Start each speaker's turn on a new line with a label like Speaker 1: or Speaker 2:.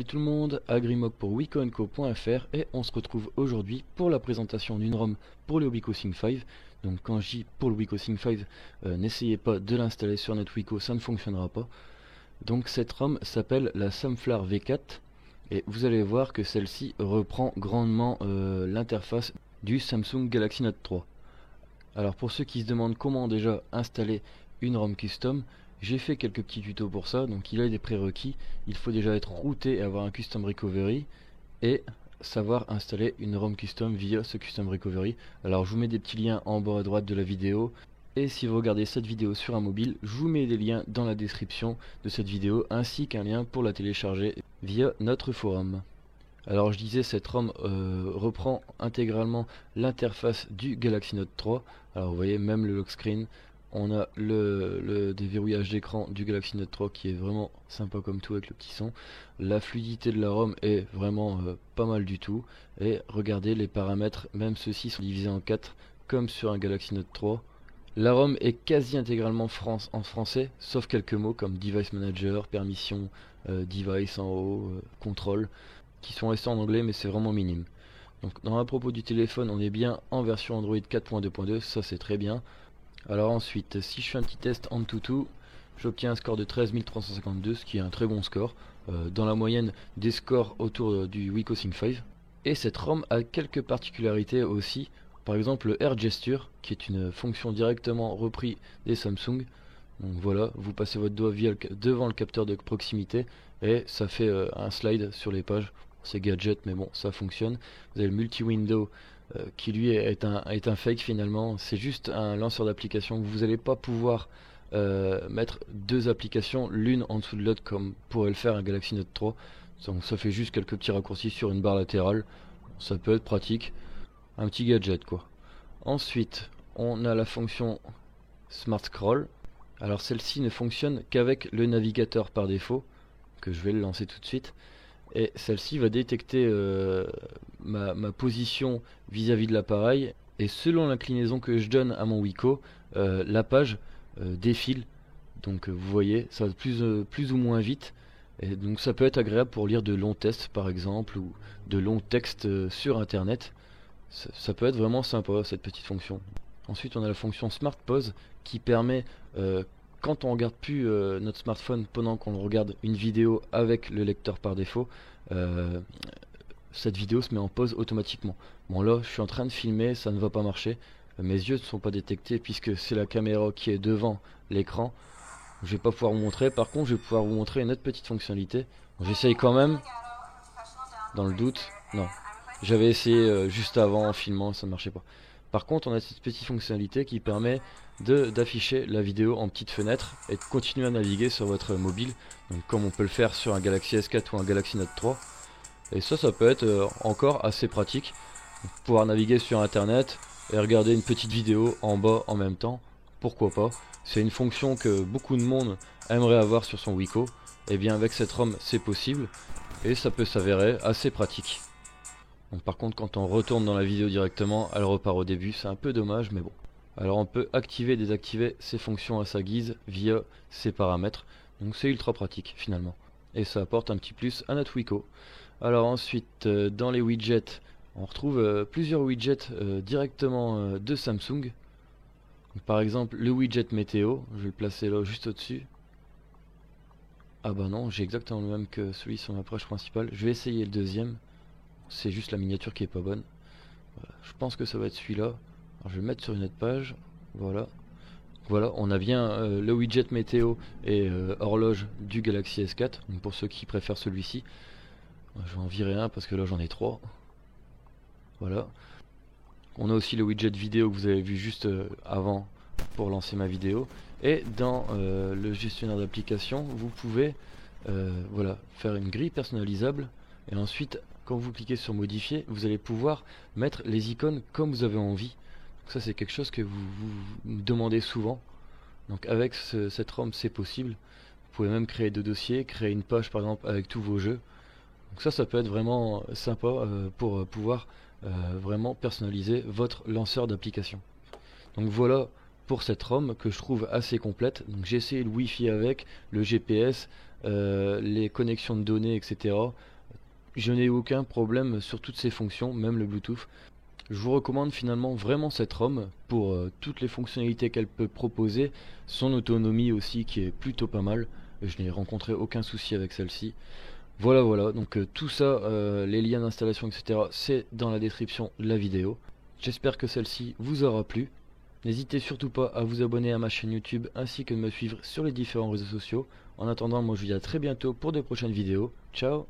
Speaker 1: tout le monde, Agrimog pour wicoandco.fr et on se retrouve aujourd'hui pour la présentation d'une ROM pour le Wiko Sync 5. Donc quand je dis pour le Wiko Sync 5, n'essayez pas de l'installer sur notre Wiko, ça ne fonctionnera pas. Donc cette ROM s'appelle la Samflar V4 et vous allez voir que celle-ci reprend grandement l'interface du Samsung Galaxy Note 3. Alors pour ceux qui se demandent comment déjà installer une ROM custom, j'ai fait quelques petits tutos pour ça. Donc il y a des prérequis, il faut déjà être routé et avoir un custom recovery et savoir installer une ROM custom via ce custom recovery. Alors je vous mets des petits liens en bas à droite de la vidéo, et si vous regardez cette vidéo sur un mobile, je vous mets des liens dans la description de cette vidéo ainsi qu'un lien pour la télécharger via notre forum. Alors je disais, cette ROM reprend intégralement l'interface du Galaxy Note 3. Alors vous voyez, même le lock screen, on a le déverrouillage d'écran du Galaxy Note 3 qui est vraiment sympa comme tout avec le petit son. La fluidité de la ROM est vraiment pas mal du tout. Et regardez les paramètres, même ceux-ci sont divisés en 4 comme sur un Galaxy Note 3. La ROM est quasi intégralement en français, sauf quelques mots comme Device Manager, Permission, Device en haut, Control, qui sont restés en anglais mais c'est vraiment minime. Donc à propos du téléphone, on est bien en version Android 4.2.2, ça c'est très bien. Alors ensuite, si je fais un petit test AnTuTu, j'obtiens un score de 13 352, ce qui est un très bon score, dans la moyenne des scores autour du Wiko Sync 5. Et cette ROM a quelques particularités aussi, par exemple le Air Gesture, qui est une fonction directement reprise des Samsung. Donc voilà, vous passez votre doigt devant le capteur de proximité et ça fait un slide sur les pages. C'est gadget mais bon, ça fonctionne. Vous avez le multi-window qui lui est un fake finalement. C'est juste un lanceur d'application. Vous n'allez pas pouvoir mettre deux applications l'une en dessous de l'autre comme pourrait le faire un Galaxy Note 3. Donc ça fait juste quelques petits raccourcis sur une barre latérale. Ça peut être pratique. Un petit gadget quoi. Ensuite, on a la fonction Smart Scroll. Alors celle-ci ne fonctionne qu'avec le navigateur par défaut, que je vais le lancer tout de suite. Et celle-ci va détecter ma position vis-à-vis de l'appareil. Et selon l'inclinaison que je donne à mon Wiko, la page défile. Donc vous voyez, ça va plus ou moins vite. Et donc ça peut être agréable pour lire de longs tests par exemple, ou de longs textes sur internet. Ça peut être vraiment sympa cette petite fonction. Ensuite on a la fonction Smart Pause qui permet, quand on regarde plus notre smartphone pendant qu'on regarde une vidéo avec le lecteur par défaut, cette vidéo se met en pause automatiquement. Bon là je suis en train de filmer, ça ne va pas marcher, mes yeux ne sont pas détectés puisque c'est la caméra qui est devant l'écran. Je vais pas pouvoir vous montrer, par contre je vais pouvoir vous montrer une autre petite fonctionnalité. J'essaye quand même, dans le doute. Non, j'avais essayé juste avant en filmant, ça ne marchait pas. Par contre on a cette petite fonctionnalité qui permet d'afficher la vidéo en petite fenêtre et de continuer à naviguer sur votre mobile, donc comme on peut le faire sur un Galaxy S4 ou un Galaxy Note 3. Et ça peut être encore assez pratique, pouvoir naviguer sur internet et regarder une petite vidéo en bas en même temps, pourquoi pas. C'est une fonction que beaucoup de monde aimerait avoir sur son Wiko. Et bien avec cette ROM c'est possible et ça peut s'avérer assez pratique. Donc par contre quand on retourne dans la vidéo directement, elle repart au début, c'est un peu dommage mais bon. Alors on peut activer et désactiver ces fonctions à sa guise via ces paramètres. Donc c'est ultra pratique finalement. Et ça apporte un petit plus à notre Wiko. Alors ensuite dans les widgets, on retrouve plusieurs widgets directement de Samsung. Donc, par exemple le widget météo, je vais le placer là juste au-dessus. Ah bah non, j'ai exactement le même que celui sur ma page principale. Je vais essayer le deuxième. C'est juste la miniature qui est pas bonne. Voilà. Je pense que ça va être celui-là. Je vais le mettre sur une autre page. Voilà. Voilà, on a bien le widget météo et horloge du Galaxy S4. Donc pour ceux qui préfèrent celui-ci. Je vais en virer un parce que là j'en ai 3. Voilà. On a aussi le widget vidéo que vous avez vu juste avant pour lancer ma vidéo. Et dans le gestionnaire d'application, vous pouvez voilà, faire une grille personnalisable. Et ensuite, quand vous cliquez sur modifier, vous allez pouvoir mettre les icônes comme vous avez envie. Donc ça c'est quelque chose que vous me demandez souvent. Donc avec cette ROM c'est possible. Vous pouvez même créer deux dossiers, créer une page par exemple avec tous vos jeux. Donc ça peut être vraiment sympa pour pouvoir vraiment personnaliser votre lanceur d'application. Donc voilà pour cette ROM que je trouve assez complète. Donc j'ai essayé le Wi-Fi avec, le GPS, les connexions de données, etc. je n'ai aucun problème sur toutes ces fonctions, même le Bluetooth. Je vous recommande finalement vraiment cette ROM pour toutes les fonctionnalités qu'elle peut proposer, son autonomie aussi qui est plutôt pas mal. Je n'ai rencontré aucun souci avec celle-ci. Voilà, donc tout ça, les liens d'installation, etc., c'est dans la description de la vidéo. J'espère que celle-ci vous aura plu. N'hésitez surtout pas à vous abonner à ma chaîne YouTube ainsi que de me suivre sur les différents réseaux sociaux. En attendant, moi je vous dis à très bientôt pour de prochaines vidéos. Ciao!